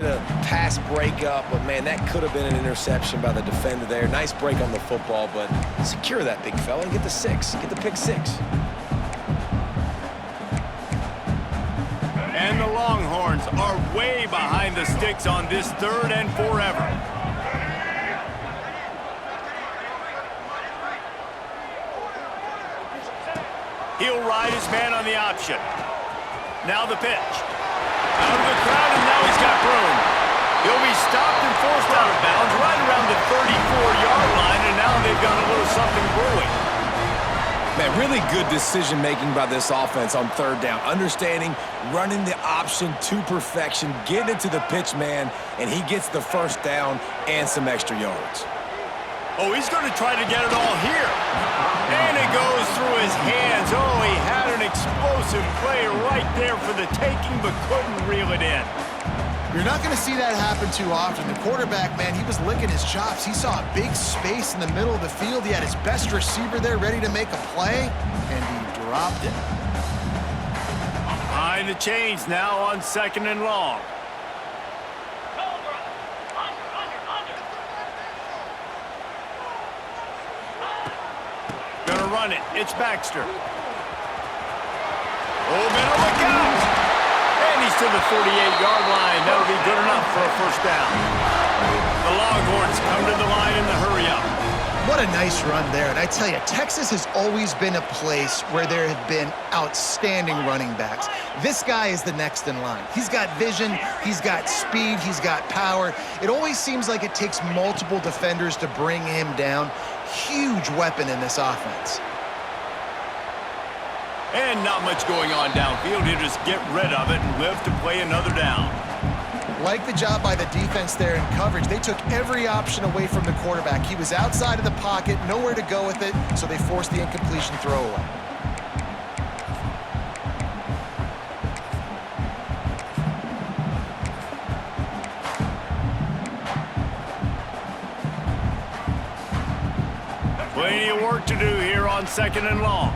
A pass breakup, but man, that could have been an interception by the defender there. Nice break on the football, but secure that big fella and get the six. Get the pick six. And the Longhorns are way behind the sticks on this 3rd and forever. He'll ride his man on the option. Now the pitch. Out of the crowd, and now he's got room. He'll be stopped and forced out of bounds right around the 34-yard line, and now they've got a little something brewing. Man, really good decision-making by this offense on 3rd down. Understanding, running the option to perfection, getting it to the pitch man, and he gets the 1st down and some extra yards. Oh, he's going to try to get it all here. And it goes through his hands. Oh, he had an explosive play right there for the taking, but couldn't reel it in. You're not going to see that happen too often. The quarterback, man, he was licking his chops. He saw a big space in the middle of the field. He had his best receiver there ready to make a play, and he dropped it. Behind the chains now on 2nd and long. Gonna run it. It's Baxter. Oh, man, look out! And he's to the 48-yard line. That'll be good enough for a 1st down. The Longhorns come to the line in the hurry-up. What a nice run there. And I tell you, Texas has always been a place where there have been outstanding running backs. This guy is the next in line. He's got vision, he's got speed, he's got power. It always seems like it takes multiple defenders to bring him down. Huge weapon in this offense. And not much going on downfield. He'll just get rid of it and live to play another down. Like the job by the defense there in coverage. They took every option away from the quarterback. He was outside of the pocket, nowhere to go with it, so they forced the incompletion throwaway. Plenty of work to do here on 2nd and long.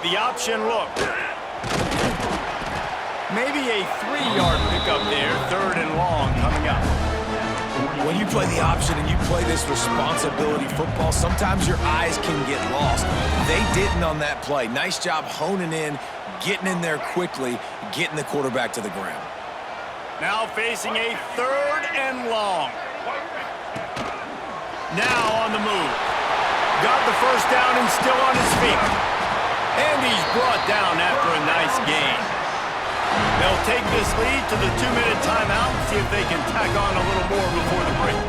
The option look. Maybe a 3-yard pickup there. 3rd and long coming up. When you play the option and you play this responsibility football, sometimes your eyes can get lost. They didn't on that play. Nice job honing in, getting in there quickly, getting the quarterback to the ground. Now facing a 3rd and long. Now on the move. Got the 1st down and still on his feet. And he's brought down after a nice gain. They'll take this lead to the 2-minute timeout and see if they can tack on a little more before the break.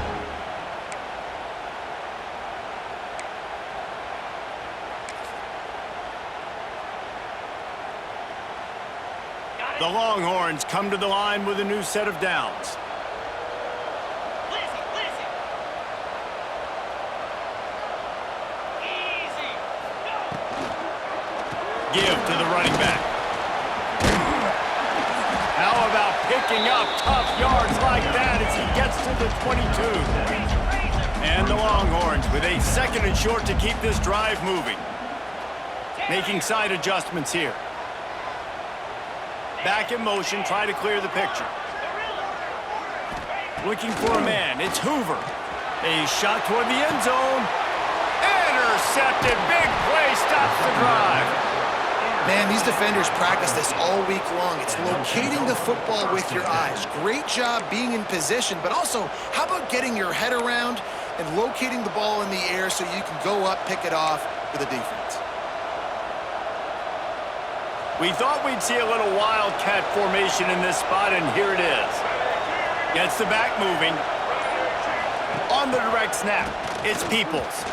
The Longhorns come to the line with a new set of downs. Give to the running back. How about picking up tough yards like that as he gets to the 22? And the Longhorns with a 2nd and short to keep this drive moving. Making side adjustments here. Back in motion, try to clear the picture. Looking for a man, it's Hoover. A shot toward the end zone. Intercepted, big play, stops the drive. Man, these defenders practice this all week long. It's locating the football with your eyes. Great job being in position, but also, how about getting your head around and locating the ball in the air so you can go up, pick it off for the defense. We thought we'd see a little wildcat formation in this spot, and here it is. Gets the back moving. On the direct snap, it's Peoples.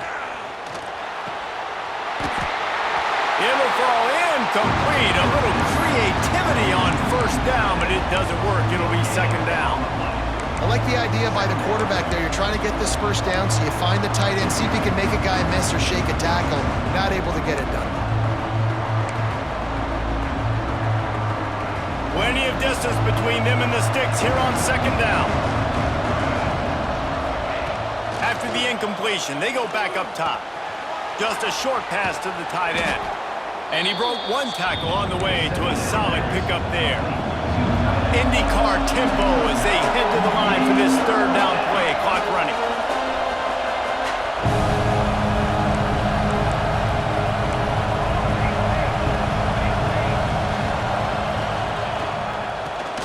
It'll fall incomplete. A little creativity on 1st down, but it doesn't work. It'll be 2nd down. I like the idea by the quarterback there. You're trying to get this 1st down, so you find the tight end, see if he can make a guy miss or shake a tackle. Not able to get it done. Plenty of distance between them and the sticks here on 2nd down. After the incompletion, they go back up top. Just a short pass to the tight end. And he broke one tackle on the way to a solid pickup there. IndyCar tempo as they head to the line for this third down play. Clock running.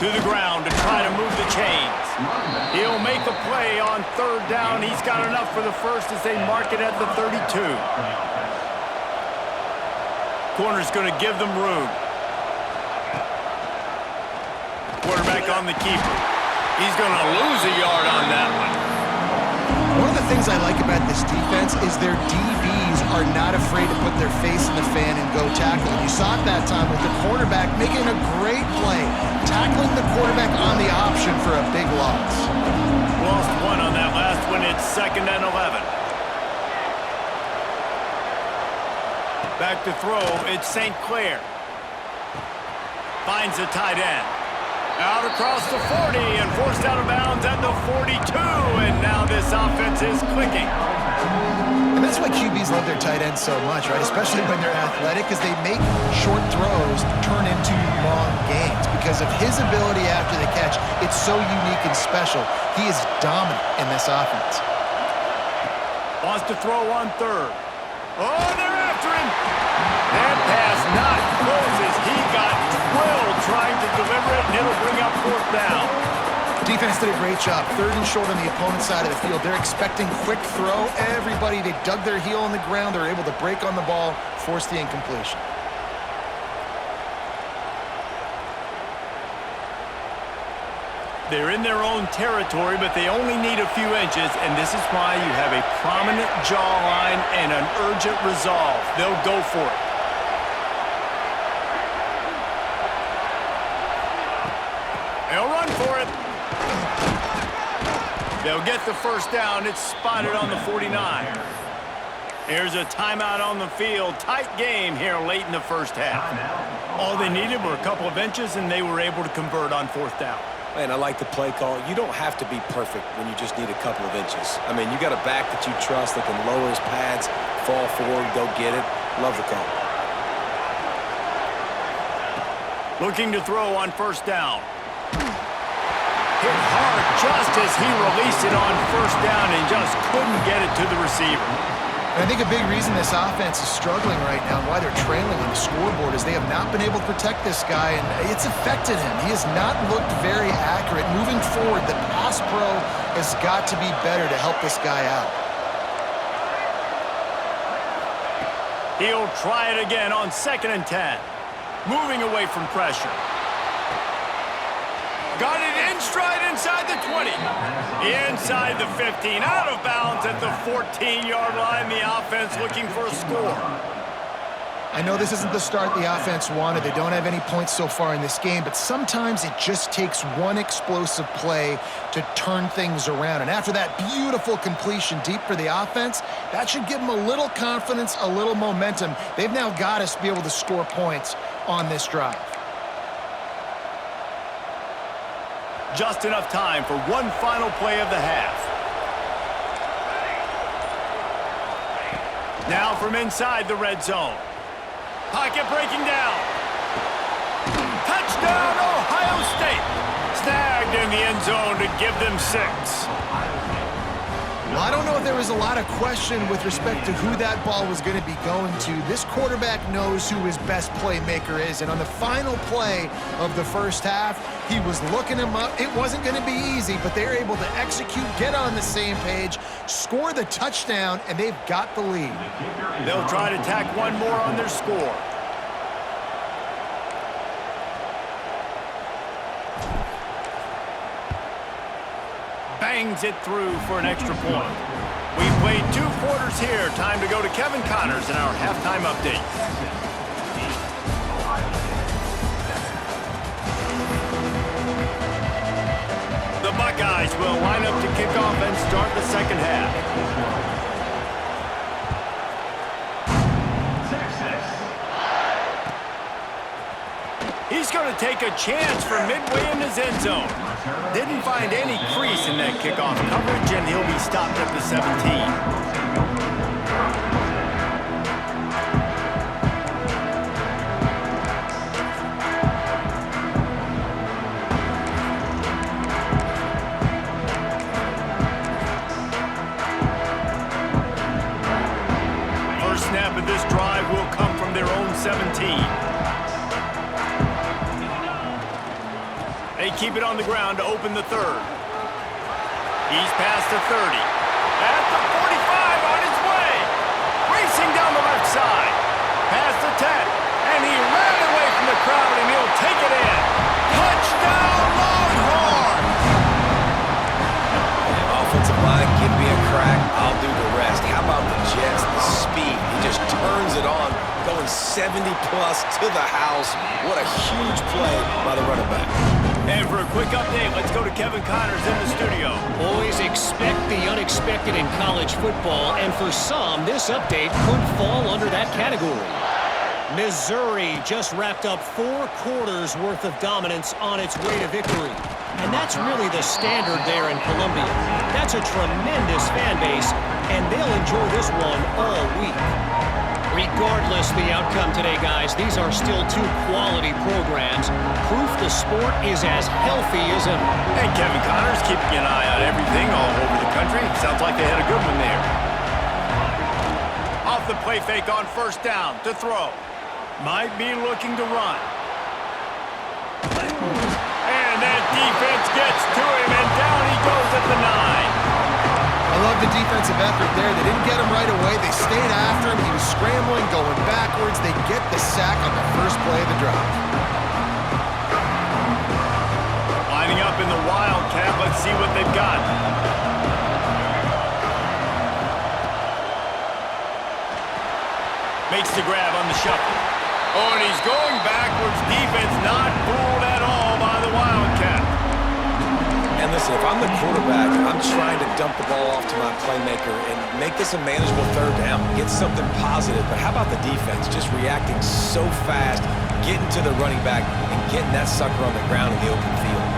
To the ground to try to move the chains. He'll make a play on third down. He's got enough for the first as they mark it at the 32. Corner's going to give them room. Quarterback on the keeper. He's going to lose a yard on that one. One of the things I like about this defense is their DBs are not afraid to put their face in the fan and go tackle. And you saw it that time with the quarterback making a great play, tackling the quarterback on the option for a big loss. Lost one on that last one. It's 2nd and 11. Back to throw. It's St. Clair. Finds a tight end. Out across the 40 and forced out of bounds at the 42. And now this offense is clicking. And that's why QBs love their tight ends so much, right? Especially when they're athletic, because they make short throws turn into long gains. Because of his ability after the catch, it's so unique and special. He is dominant in this offense. Wants to throw on third. Oh, they're after him. That pass not close as he got drilled trying to deliver it, and it'll bring up fourth down. Defense did a great job. 3rd and short on the opponent's side of the field. They're expecting quick throw. Everybody, they dug their heel on the ground. They're able to break on the ball, force the incompletion. They're in their own territory, but they only need a few inches, and this is why you have a prominent jawline and an urgent resolve. They'll go for it. They'll run for it. They'll get the first down. It's spotted on the 49. Here's a timeout on the field. Tight game here late in the first half. All they needed were a couple of inches, and they were able to convert on fourth down. Man, I like the play call. You don't have to be perfect when you just need a couple of inches. I mean, you got a back that you trust that can lower his pads, fall forward, go get it. Love the call. Looking to throw on first down. Hit hard just as he released it on first down and just couldn't get it to the receiver. And I think a big reason this offense is struggling right now and why they're trailing on the scoreboard is they have not been able to protect this guy, and it's affected him. He has not looked very accurate. Moving forward, the pass pro has got to be better to help this guy out. He'll try it again on 2nd and 10. Moving away from pressure. Got it in stride inside the 20. Inside the 15. Out of bounds at the 14-yard line. The offense looking for a score. I know this isn't the start the offense wanted. They don't have any points so far in this game, but sometimes it just takes one explosive play to turn things around. And after that beautiful completion deep for the offense, that should give them a little confidence, a little momentum. They've now got to be able to score points on this drive. Just enough time for one final play of the half. Now from inside the red zone. Pocket breaking down. Touchdown, Ohio State. Snagged in the end zone to give them 6. Well, I don't know if there was a lot of question with respect to who that ball was going to be going to. This quarterback knows who his best playmaker is, and on the final play of the first half, he was looking him up. It wasn't going to be easy, but they were able to execute, get on the same page, score the touchdown, and they've got the lead. They'll try to tack one more on their score. Bangs it through for an extra point. We've played 2 quarters here. Time to go to Kevin Connors in our halftime update. The Buckeyes will line up to kick off and start the second half. He's going to take a chance from midway in his end zone. Didn't find any crease in that kickoff coverage, and he'll be stopped at the 17. They keep it on the ground to open the third. He's past the 30. At the 45 on his way. Racing down the left side. Past the 10. And he ran away from the crowd, and he'll take it in. Touchdown, Longhorns! Offensive line, give me a crack, I'll do the rest. How about the Jets, the speed? He just turns it on, going 70-plus to the house. What a huge play by the running back. And for a quick update, let's go to Kevin Connors in the studio. Boys, expect the unexpected in college football, and for some, this update could fall under that category. Missouri just wrapped up 4 quarters worth of dominance on its way to victory. And that's really the standard there in Columbia. That's a tremendous fan base, and they'll enjoy this one all week. Regardless the outcome today, guys, these are still 2 quality programs. Proof the sport is as healthy as ever. And Kevin Connors keeping an eye on everything all over the country. Sounds like they had a good one there. Off the play fake on first down to throw. Might be looking to run. And that defense gets to him, and down he goes at the 9. I love the defensive effort there. They didn't get him right away. They stayed after him. He was scrambling, going backwards. They get the sack on the first play of the drive. Lining up in the Wildcat. Let's see what they've got. Makes the grab on the shuffle. Oh, and he's going backwards. Defense not fooled at all by the Wildcat. And listen, if I'm the quarterback, I'm trying to dump the ball off to my playmaker and make this a manageable third down, get something positive. But how about the defense just reacting so fast, getting to the running back, and getting that sucker on the ground in the open field?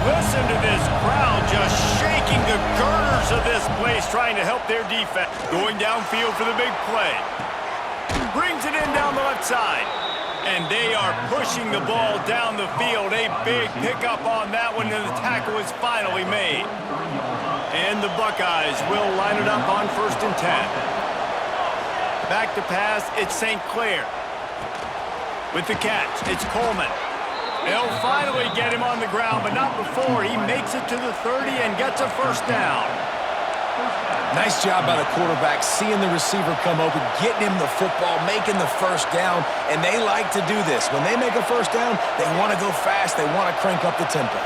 Listen to this crowd just shaking the girders of this place, trying to help their defense. Going downfield for the big play. Brings it in down the left side. And they are pushing the ball down the field. A big pickup on that one, and the tackle is finally made. And the Buckeyes will line it up on 1st and 10. Back to pass, it's St. Clair. With the catch, it's Coleman. They'll finally get him on the ground, but not before he makes it to the 30 and gets a first down. Nice job by the quarterback, seeing the receiver come open, getting him the football, making the first down, and they like to do this. When they make a first down, they want to go fast, they want to crank up the tempo.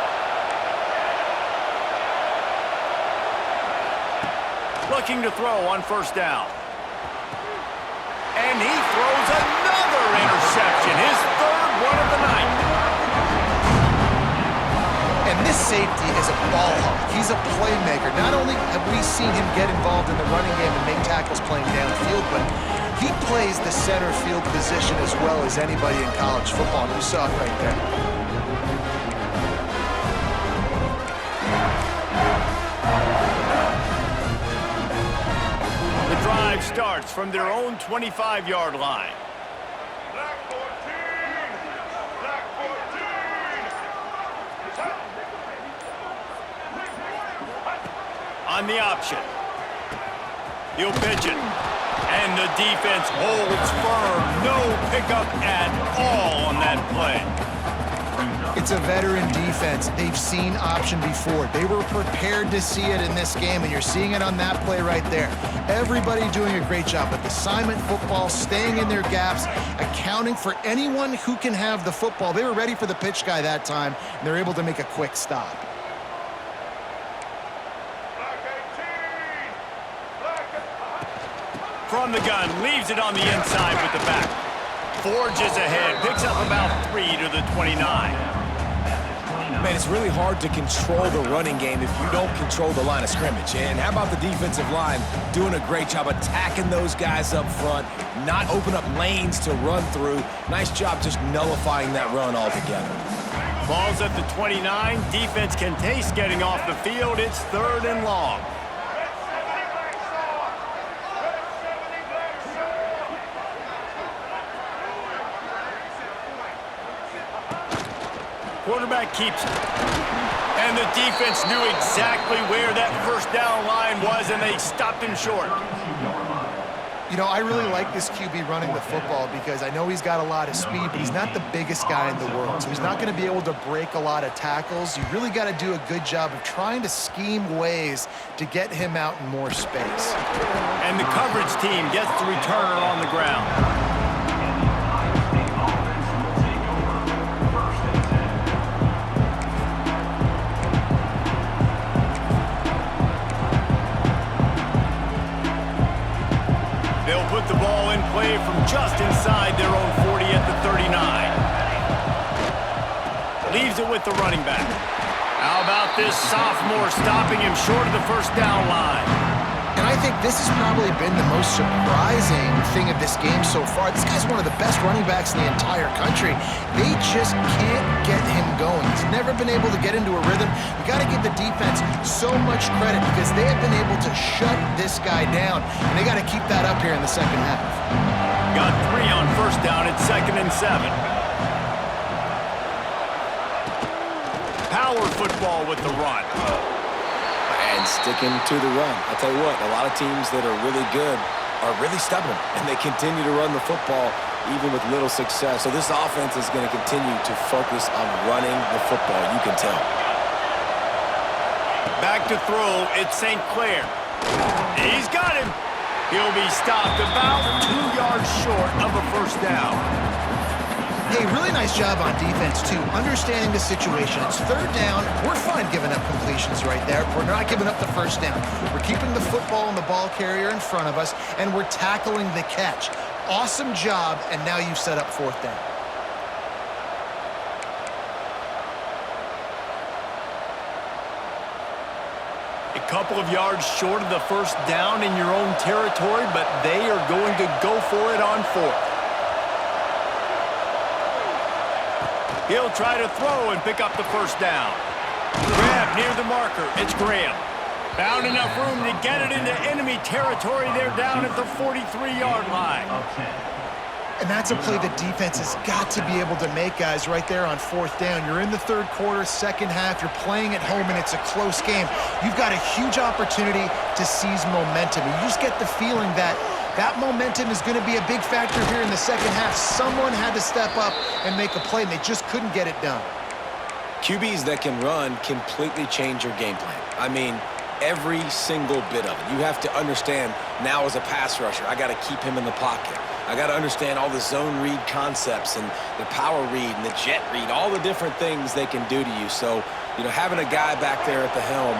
Looking to throw on first down. And he throws another interception, his 3rd one of the night. And this safety is a ball hawk. He's a playmaker. Not only have we seen him get involved in the running game and make tackles playing downfield, but he plays the center field position as well as anybody in college football. And you saw it right there. The drive starts from their own 25-yard line. On the option. He'll pitch it. And the defense holds firm. No pickup at all on that play. It's a veteran defense. They've seen option before. They were prepared to see it in this game, and you're seeing it on that play right there. Everybody doing a great job with assignment football, staying in their gaps, accounting for anyone who can have the football. They were ready for the pitch guy that time, and they're able to make a quick stop. From the gun, leaves it on the inside with the back. Forges ahead, picks up about 3 to the 29. Man, it's really hard to control the running game if you don't control the line of scrimmage. And how about the defensive line doing a great job attacking those guys up front, not open up lanes to run through. Nice job just nullifying that run altogether. Ball's at the 29. Defense can taste getting off the field. It's 3rd and long. Quarterback keeps it. And the defense knew exactly where that first down line was, and they stopped him short. You know, I really like this QB running the football because I know he's got a lot of speed, but he's not the biggest guy in the world. So he's not going to be able to break a lot of tackles. You really got to do a good job of trying to scheme ways to get him out in more space. And the coverage team gets the returner on the ground. They'll put the ball in play from just inside their own 40 at the 39. Leaves it with the running back. How about this sophomore stopping him short of the first down line? And I think this has probably been the most surprising thing of this game so far. This guy's one of the best running backs in the entire country. They just can't get him going. He's never been able to get into a rhythm. You got to give the defense so much credit because they have been able to shut this guy down, and they got to keep that up here in the second half. Got 3 on first down at 2nd and 7. Power football with the run. And sticking to the run. I'll tell you what, a lot of teams that are really good are really stubborn, and they continue to run the football even with little success. So this offense is going to continue to focus on running the football, you can tell. Back to throw, it's St. Clair. He's got him. He'll be stopped about 2 yards short of a first down. Hey, really nice job on defense, too, understanding the situation. It's 3rd down. We're fine giving up completions right there. We're not giving up the first down. We're keeping the football and the ball carrier in front of us, and we're tackling the catch. Awesome job, and now you've set up 4th down. A couple of yards short of the first down in your own territory, but they are going to go for it on 4th. He'll try to throw and pick up the first down. Grab near the marker. It's Graham. Found enough room to get it into enemy territory. They're down at the 43-yard line. And that's a play the defense has got to be able to make, guys, right there on 4th down. You're in the 3rd quarter, second half. You're playing at home, and it's a close game. You've got a huge opportunity to seize momentum. You just get the feeling that that momentum is going to be a big factor here in the second half. Someone had to step up and make a play, and they just couldn't get it done. QBs that can run completely change your game plan. I mean, every single bit of it. You have to understand now as a pass rusher, I got to keep him in the pocket. I got to understand all the zone read concepts and the power read and the jet read, all the different things they can do to you. So, you know, having a guy back there at the helm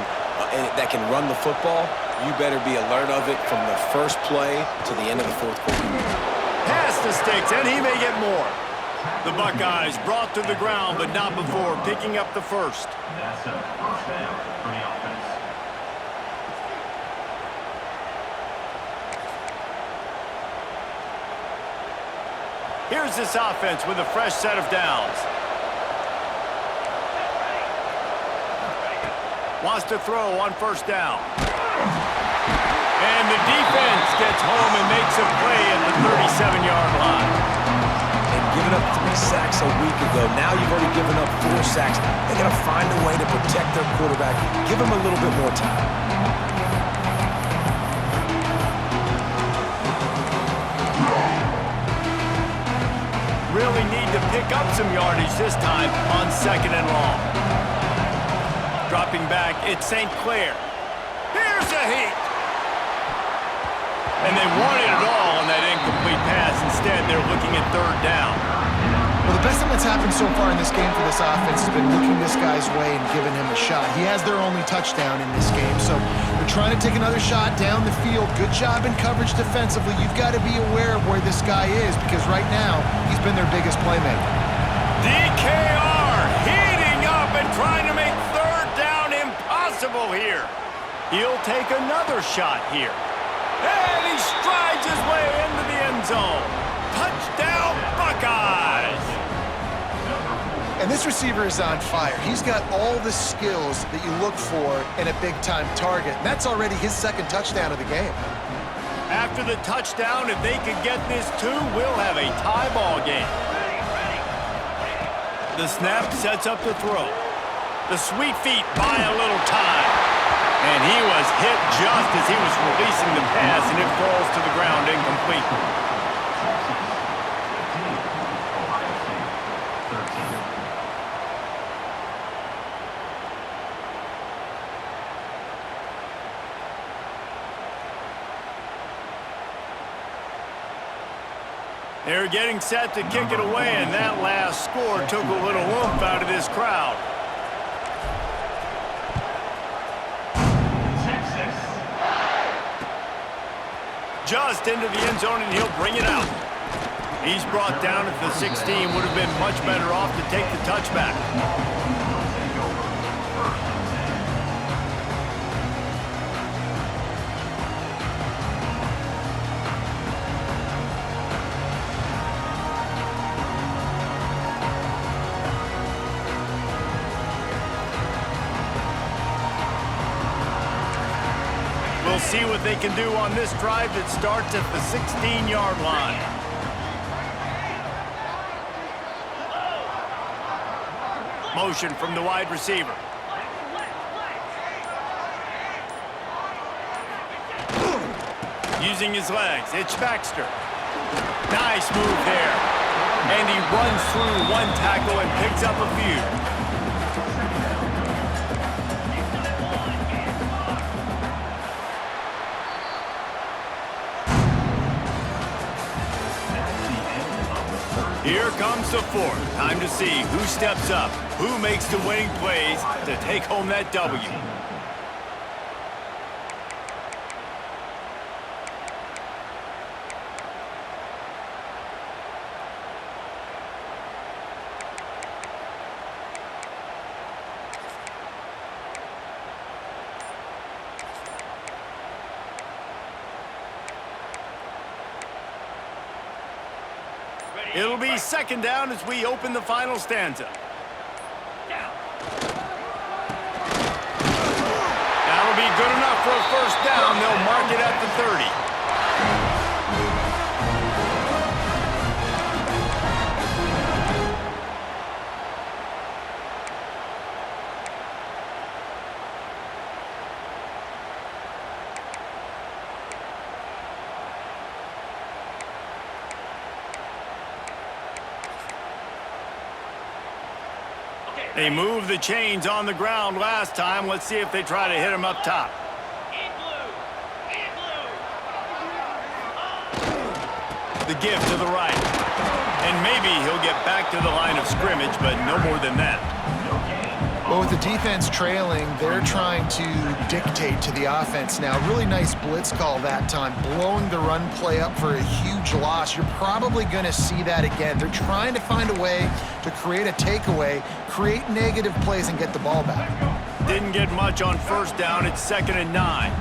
that can run the football, you better be alert of it from the first play to the end of the 4th quarter. Pass the sticks, and he may get more. The Buckeyes brought to the ground, but not before picking up the first. That's a first down for the offense. Here's this offense with a fresh set of downs. Wants to throw on first down. And the defense gets home and makes a play at the 37-yard line. And giving up 3 sacks a week ago, now you've already given up 4 sacks. They got to find a way to protect their quarterback. Give him a little bit more time. Really need to pick up some yardage this time on 2nd and long. Dropping back, it's St. Clair. Here's a heat. And they wanted it all on that incomplete pass. Instead, they're looking at 3rd down. Well, the best thing that's happened so far in this game for this offense has been looking this guy's way and giving him a shot. He has their only touchdown in this game, so they're trying to take another shot down the field. Good job in coverage defensively. You've got to be aware of where this guy is because right now he's been their biggest playmaker. DKR heating up and trying to make 3rd down impossible here. He'll take another shot here. And he strides his way into the end zone. Touchdown, Buckeyes! And this receiver is on fire. He's got all the skills that you look for in a big-time target. And that's already his 2nd touchdown of the game. After the touchdown, if they could get this 2, we'll have a tie ball game. The snap sets up the throw. The sweet feet buy a little time. And he was hit just as he was releasing the pass, and it falls to the ground incomplete. They're getting set to kick it away, and that last score took a little oomph out of this crowd. Just into the end zone, and he'll bring it out. He's brought down at the 16. Would have been much better off to take the touchback. We'll see what they can do on this drive that starts at the 16-yard line. Motion from the wide receiver. Using his legs, it's Baxter. Nice move there. And he runs through one tackle and picks up a few. Here comes the fourth. Time to see who steps up, who makes the winning plays to take home that W. It'll be second down as we open the final stanza. That'll be good enough for a first down. They'll mark it at the 30. They moved the chains on the ground last time. Let's see if they try to hit him up top. The give to the right. And maybe he'll get back to the line of scrimmage, but no more than that. Well, with the defense trailing, they're trying to dictate to the offense now. Really nice blitz call that time, blowing the run play up for a huge loss. You're probably going to see that again. They're trying to find a way to create a takeaway, create negative plays, and get the ball back. Didn't get much on first down. It's 2nd and 9.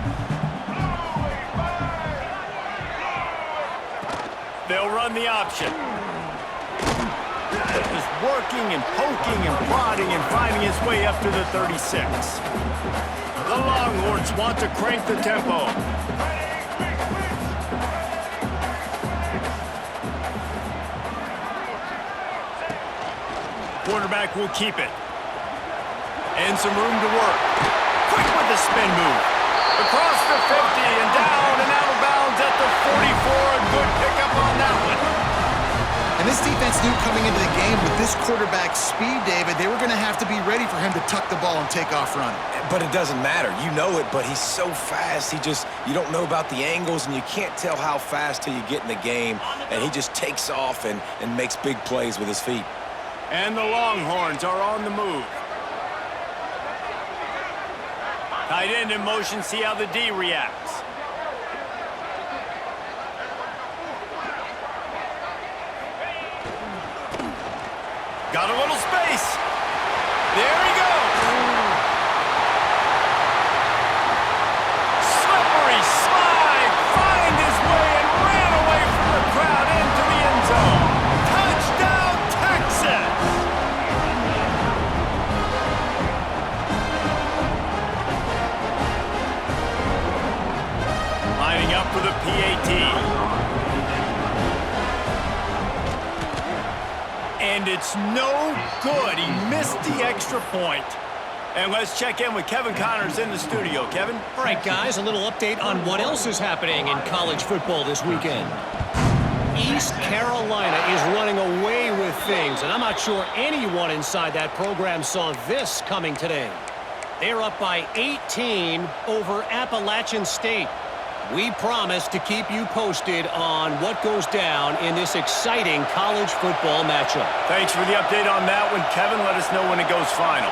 They'll run the option. Just working and poking and prodding and finding his way up to the 36. The Longhorns want to crank the tempo. Quarterback will keep it. And some room to work. Quick with the spin move. Across the 50 and down and out of bounds at the 44. A good pickup on that one. And this defense knew coming into the game with this quarterback's speed, David, they were going to have to be ready for him to tuck the ball and take off running. But it doesn't matter. You know it, but he's so fast. You don't know about the angles, and you can't tell how fast till you get in the game. And he just takes off and makes big plays with his feet. And the Longhorns are on the move. Tight end in motion, see how the D reacts. Got a little space. There he goes. Slippery slide. Find his way and ran away from the crowd into the end zone. Touchdown, Texas. Lining up for the PAT. And it's no good. He missed the extra point. And let's check in with Kevin Connors in the studio. Kevin? All right, guys, a little update on what else is happening in college football this weekend. East Carolina is running away with things, and I'm not sure anyone inside that program saw this coming today. They're up by 18 over Appalachian State. We promise to keep you posted on what goes down in this exciting college football matchup. Thanks for the update on that one, Kevin. Let us know when it goes final.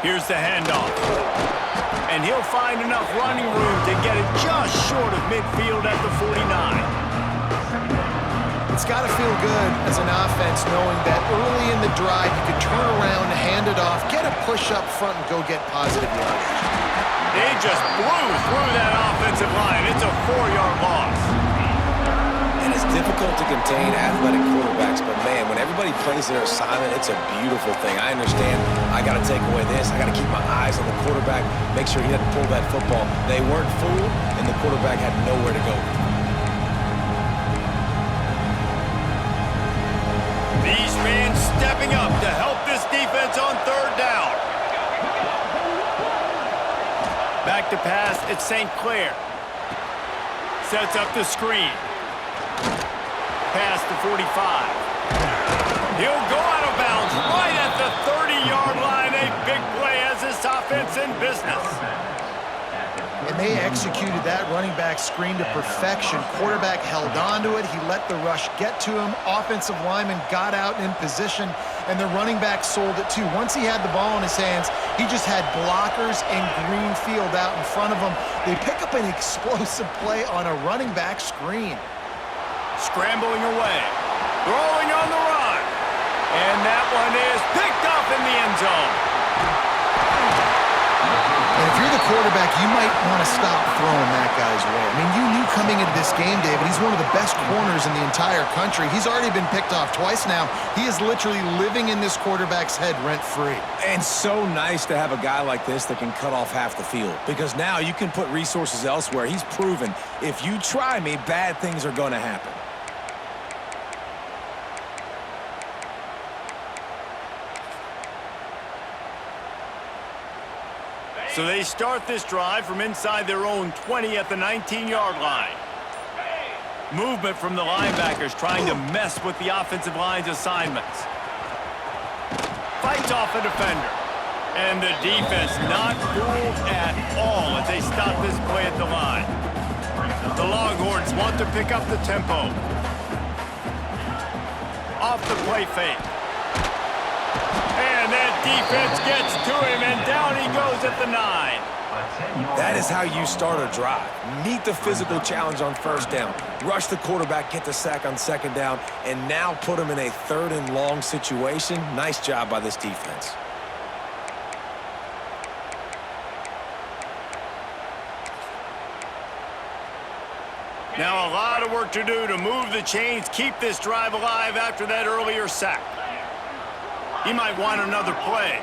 Here's the handoff. And he'll find enough running room to get it just short of midfield at the 49. It's got to feel good as an offense knowing that early in the drive you can turn around, hand it off, get a push up front, and go get positive yardage. They just blew through that offensive line. It's a 4-yard loss. And it's difficult to contain athletic quarterbacks, but man, when everybody plays their assignment, it's a beautiful thing. I understand I got to take away this. I got to keep my eyes on the quarterback, make sure he doesn't pull that football. They weren't fooled, and the quarterback had nowhere to go. These men stepping up to help this defense on third down. Back to pass, it's St. Clair. Sets up the screen. Pass to 45. He'll go out of bounds right at the 30-yard line. A big play as this offense in business. And they executed that running back screen to perfection. Quarterback held on to it. He let the rush get to him. Offensive lineman got out in position, and the running back sold it too. Once he had the ball in his hands, he just had blockers and green field out in front of him. They pick up an explosive play on a running back screen. Scrambling away. Throwing on the run. And that one is picked up in the end zone. And if you're the quarterback, you might want to stop throwing that guy's way. I mean, you knew coming into this game, David, he's one of the best corners in the entire country. He's already been picked off twice now. He is literally living in this quarterback's head rent-free. And so nice to have a guy like this that can cut off half the field, because now you can put resources elsewhere. He's proven if you try me, bad things are going to happen. So they start this drive from inside their own 20 at the 19-yard line. Movement from the linebackers trying to mess with the offensive line's assignments. Fights off a defender. And the defense not fooled at all as they stop this play at the line. The Longhorns want to pick up the tempo. Off the play fake. And that defense gets to him, and down he goes at the 9. That is how you start a drive. Meet the physical challenge on first down. Rush the quarterback, get the sack on second down, and now put him in a 3rd and long situation. Nice job by this defense. Now a lot of work to do to move the chains, keep this drive alive after that earlier sack. He might want another play.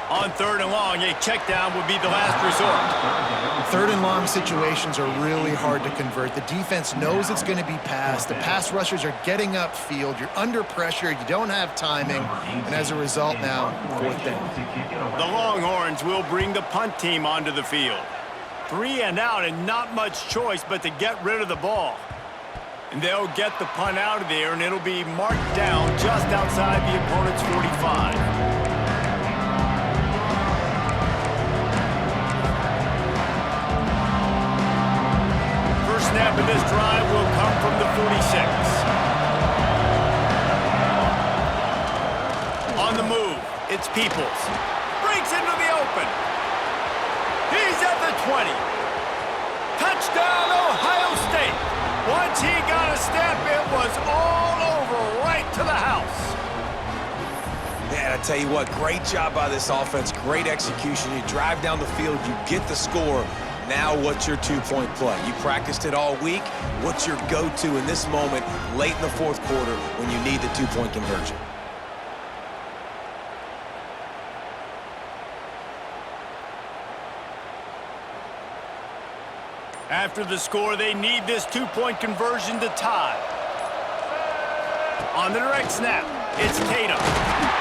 On 3rd and long, a check down would be the last resort. 3rd and long situations are really hard to convert. The defense knows it's going to be passed. The pass rushers are getting upfield. You're under pressure. You don't have timing. And as a result now, 4th down. The Longhorns will bring the punt team onto the field. 3 and out and not much choice but to get rid of the ball. And they'll get the punt out of there, and it'll be marked down just outside the opponent's 45. First snap of this drive will come from the 46. On the move, it's Peoples. Breaks into the open. He's at the 20. Touchdown, Ohio State. Once he got a step, it was all over, right to the house. Man, I tell you what, great job by this offense, great execution. You drive down the field, you get the score. Now what's your two-point play? You practiced it all week. What's your go-to in this moment, late in the 4th quarter, when you need the two-point conversion? After the score, they need this two-point conversion to tie. On the direct snap, it's Tatum.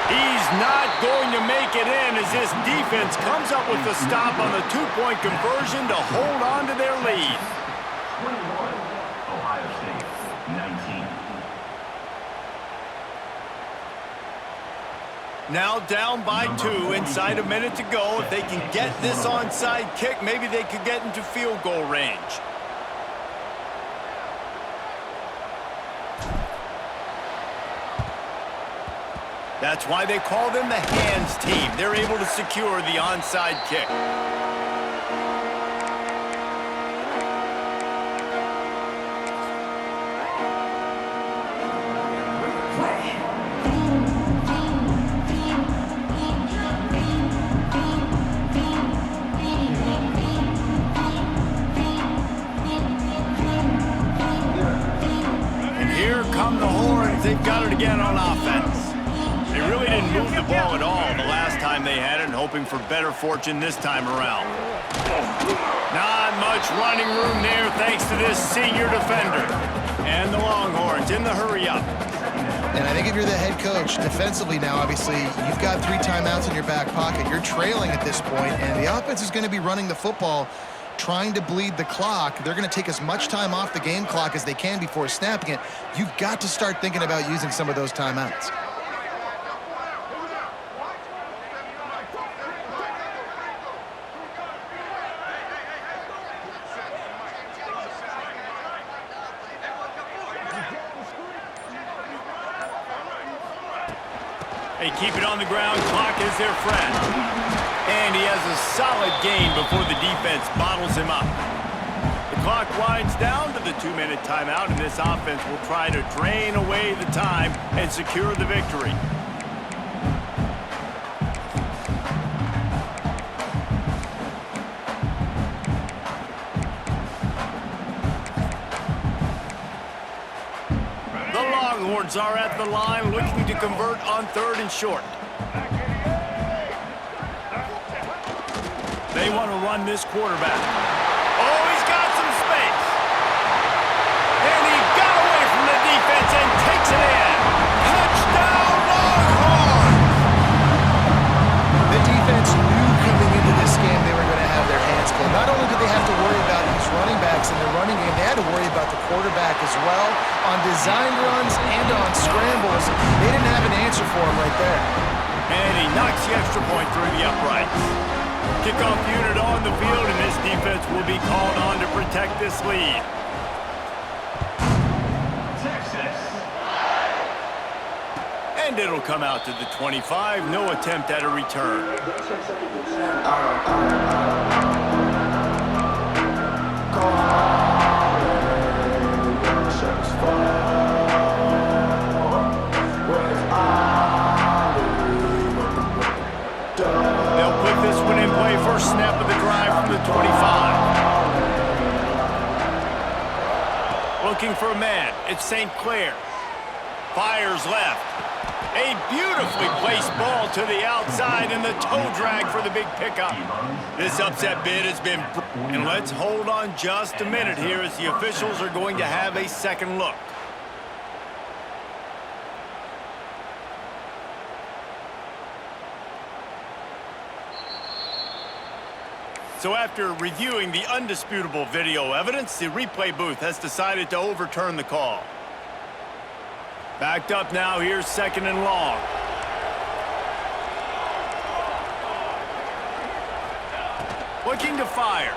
He's not going to make it in as this defense comes up with the stop on the two-point conversion to hold on to their lead. 21, Ohio State, 19. Now down by 2, inside a minute to go. If they can get this onside kick, maybe they could get into field goal range. That's why they call them the hands team. They're able to secure the onside kick. And here come the Horns. They've got it again on offense. They really didn't move the ball at all the last time they had it, hoping for better fortune this time around. Not much running room there thanks to this senior defender. And the Longhorns in the hurry up. And I think if you're the head coach, defensively now, obviously, you've got 3 timeouts in your back pocket. You're trailing at this point, and the offense is going to be running the football, trying to bleed the clock. They're going to take as much time off the game clock as they can before snapping it. You've got to start thinking about using some of those timeouts. They keep it on the ground. Clock is their friend. And he has a solid gain before the defense bottles him up. The clock winds down to the 2-minute timeout, and this offense will try to drain away the time and secure the victory. Longhorns are at the line looking to convert on 3rd and short. They want to run this quarterback. Oh, he's got some space. And he got away from the defense and takes it in. Touchdown, Longhorns! The defense knew coming into this game they were going to have their hands full. Not only did they have to worry about these running backs in the running game, they had to worry about the quarterback as well. On design runs and on scrambles, they didn't have an answer for him right there. And he knocks the extra point through the uprights. Kickoff unit on the field, and this defense will be called on to protect this lead. Texas. And it'll come out to the 25. No attempt at a return. They'll put this one in play. First snap of the drive from the 25. Looking for a man. It's St. Clair. Fires left. A beautifully placed ball to the outside, and the toe drag for the big pickup. This upset bid has been... And let's hold on just a minute here as the officials are going to have a second look. So after reviewing the undisputable video evidence, the replay booth has decided to overturn the call. Backed up now, here's 2nd and long. Looking to fire.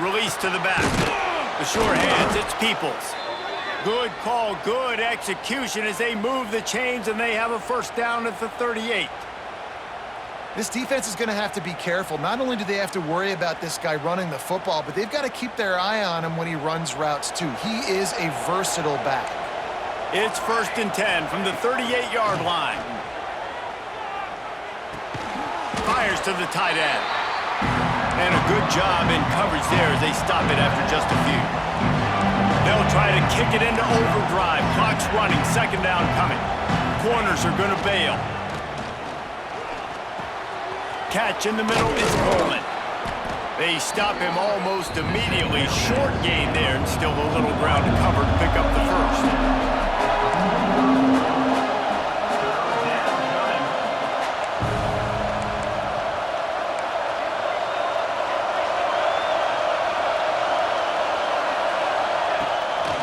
Release to the back. The sure hands, it's Peoples. Good call, good execution as they move the chains, and they have a first down at the 38. This defense is going to have to be careful. Not only do they have to worry about this guy running the football, but they've got to keep their eye on him when he runs routes too. He is a versatile back. It's 1st and 10 from the 38-yard line. Fires to the tight end. And a good job in coverage there as they stop it after just a few. They'll try to kick it into overdrive. Clock's running, 2nd down coming. Corners are going to bail. Catch in the middle is Coleman. They stop him almost immediately. Short gain there, and still a little ground to cover to pick up the first.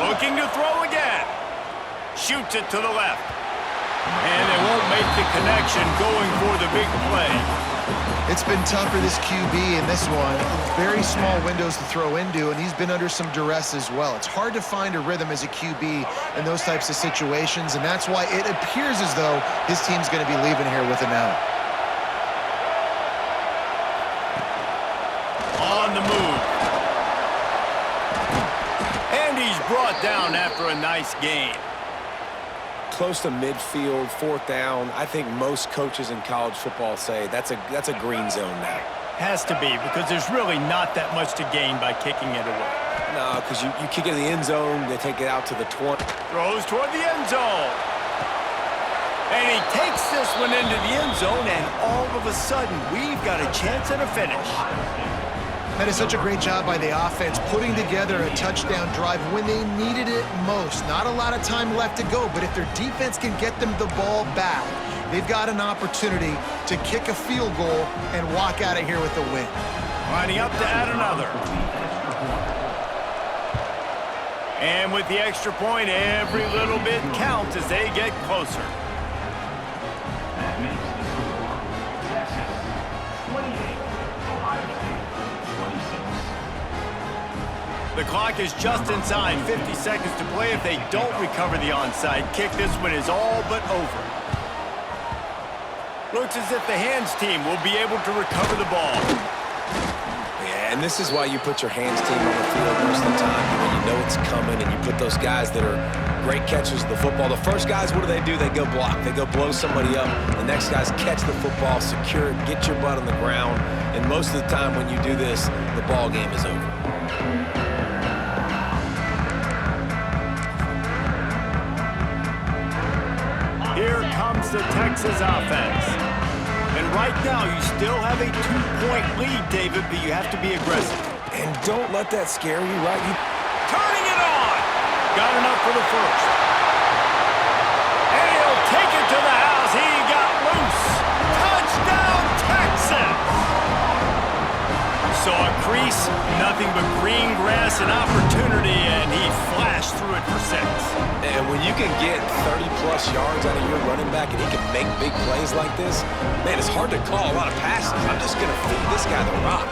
Looking to throw again. Shoots it to the left. And they won't make the connection going for the big play. It's been tough for this QB in this one. Very small windows to throw into, and he's been under some duress as well. It's hard to find a rhythm as a QB in those types of situations, and that's why it appears as though his team's going to be leaving here with an out. On the move. And he's brought down after a nice gain. Close to midfield, fourth down. I think most coaches in college football say that's a green zone now. Has to be, because there's really not that much to gain by kicking it away. No, because you kick it in the end zone, they take it out to the 20. Throws toward the end zone. And he takes this one into the end zone, and all of a sudden, we've got a chance at a finish. That is such a great job by the offense, putting together a touchdown drive when they needed it most. Not a lot of time left to go, but if their defense can get them the ball back, they've got an opportunity to kick a field goal and walk out of here with a win. Lining up to add another. And with the extra point, every little bit counts as they get closer. That makes the score Texas 28, Ohio State 26. The clock is just inside 50 seconds to play. If they don't recover the onside kick, this one is all but over. Looks as if the hands team will be able to recover the ball. Yeah, and this is why you put your hands team on the field most of the time, when you know it's coming, and you put those guys that are great catchers of the football. The first guys, what do? They go block. They go blow somebody up. The next guys catch the football, secure it, get your butt on the ground. And most of the time when you do this, the ball game is over. Here comes the Texas offense. And right now, you still have a 2-point lead, David, but you have to be aggressive. And don't let that scare you, right? Turning it on! Got enough for the first. And he'll take it to the house. He got loose. Touchdown, Texas! Saw a crease, nothing but green grass and opportunity, and he flashed through it for 6. And when you can get 30-plus yards out of your running back and he can make big plays like this, man, it's hard to call a lot of passes. I'm just going to feed this guy the rock.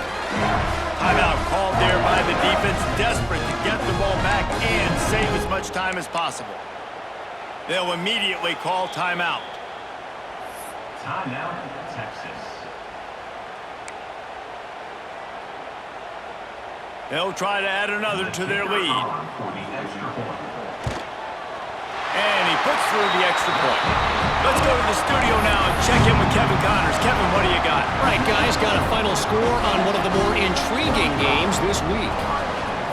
Timeout called there by the defense, desperate to get the ball back and save as much time as possible. They'll immediately call timeout. Timeout, Texas. They'll try to add another to their lead. For the extra point. And he puts through the extra point. Let's go to the studio now and check in with Kevin Connors. Kevin, what do you got? All right, guys, got a final score on one of the more intriguing games this week.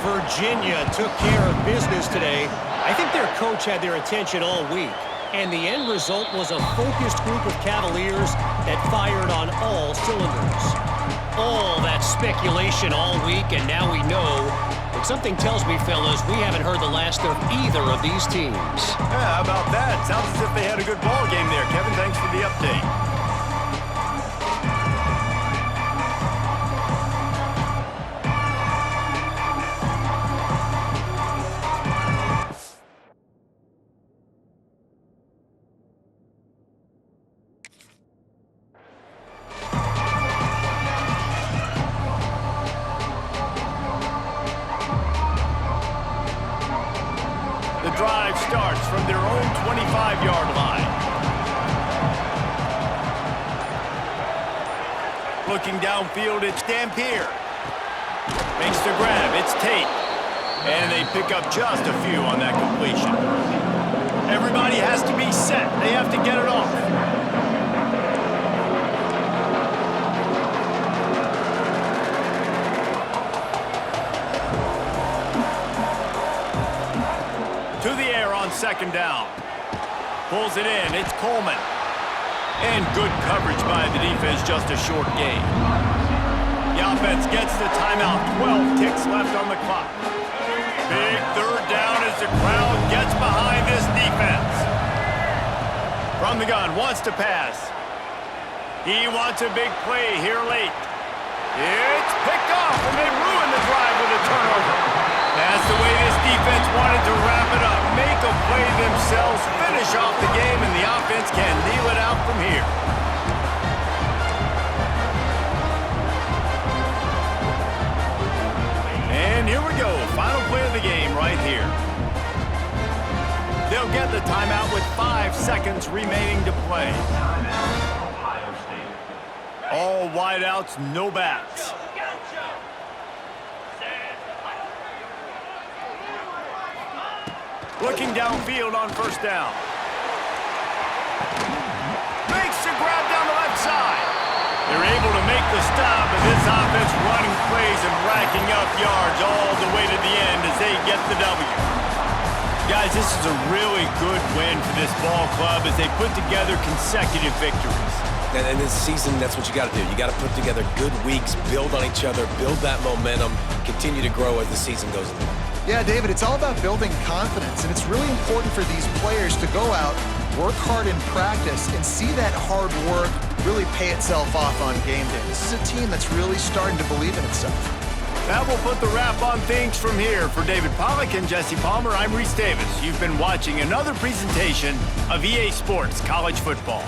Virginia took care of business today. I think their coach had their attention all week. And the end result was a focused group of Cavaliers that fired on all cylinders. All that speculation all week, and now we know. But something tells me, fellas, we haven't heard the last of either of these teams. Yeah, how about that? Sounds as if they had a good ball game there. Kevin, thanks for the update. The drive starts from their own 25-yard line. Looking downfield, it's Dampier. Makes the grab, it's Tate. And they pick up just a few on that completion. Everybody has to be set. They have to get it off. To the air on second down. Pulls it in. It's Coleman. And good coverage by the defense, just a short gain. The offense gets the timeout. 12 ticks left on the clock. Big third down as the crowd gets behind this defense. From the gun, wants to pass. He wants a big play here late. It's picked off, and they ruin the drive with a turnover. That's the way this defense wanted to wrap it up, make a play themselves, finish off the game, and the offense can kneel it out from here. And here we go, final play of the game right here. They'll get the timeout with 5 seconds remaining to play. Timeout, Ohio State. All wideouts, no backs. Looking downfield on first down. Makes the grab down the left side. They're able to make the stop, and this offense running plays and racking up yards all the way to the end as they get the W. Guys, this is a really good win for this ball club as they put together consecutive victories. And this season, that's what you got to do. You got to put together good weeks, build on each other, build that momentum, continue to grow as the season goes along. Yeah, David, it's all about building confidence, and it's really important for these players to go out, work hard in practice, and see that hard work really pay itself off on game day. This is a team that's really starting to believe in itself. That will put the wrap on things from here. For David Pollack and Jesse Palmer, I'm Reese Davis. You've been watching another presentation of EA Sports College Football.